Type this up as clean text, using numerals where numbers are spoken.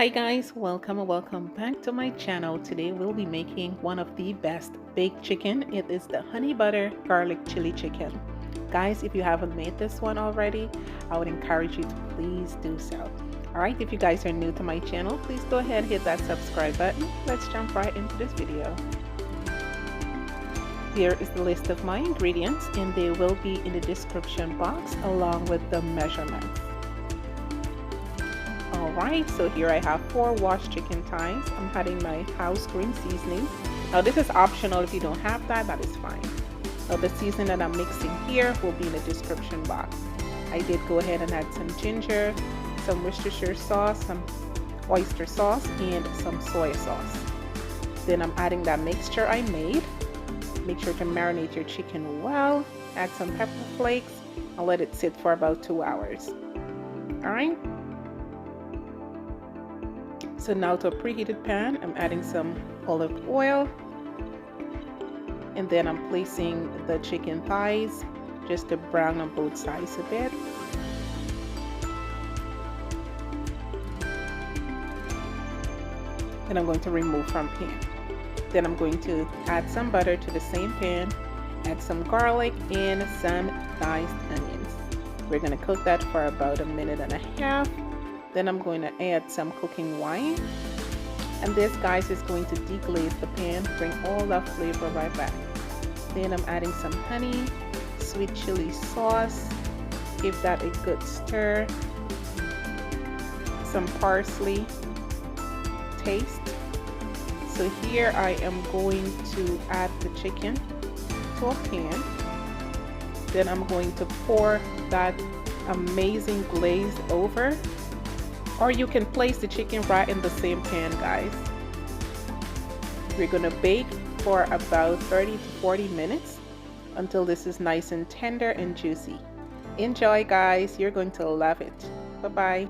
Hi guys, welcome and welcome back to my channel. Today we'll be making one of the best baked chicken. It is the honey butter garlic chili chicken. Guys, if you haven't made this one already, I would encourage you to please do so. Alright, if you guys are new to my channel, please go ahead and hit that subscribe button. Let's jump right into this video. Here is the list of my ingredients and they will be in the description box along with the measurements. Alright, so here I have 4 washed chicken thighs. I'm adding my house green seasoning. Now this is optional. If you don't have that, that is fine. Now the seasoning that I'm mixing here will be in the description box. I did go ahead and add some ginger, some Worcestershire sauce, some oyster sauce, and some soy sauce. Then I'm adding that mixture I made. Make sure to marinate your chicken well. Add some pepper flakes and let it sit for about 2 hours. Alright. So now to a preheated pan, I'm adding some olive oil. And then I'm placing the chicken thighs just to brown on both sides a bit. And I'm going to remove from pan. Then I'm going to add some butter to the same pan, add some garlic and some diced onions. We're going to cook that for about 1.5 minutes. Then I'm going to add some cooking wine. And this, guys, is going to deglaze the pan, bring all that flavor right back. Then I'm adding some honey, sweet chili sauce, give that a good stir, some parsley taste. So here I am going to add the chicken to a pan. Then I'm going to pour that amazing glaze over. Or you can place the chicken right in the same pan, guys. We're going to bake for about 30 to 40 minutes until this is nice and tender and juicy. Enjoy, guys. You're going to love it. Bye-bye.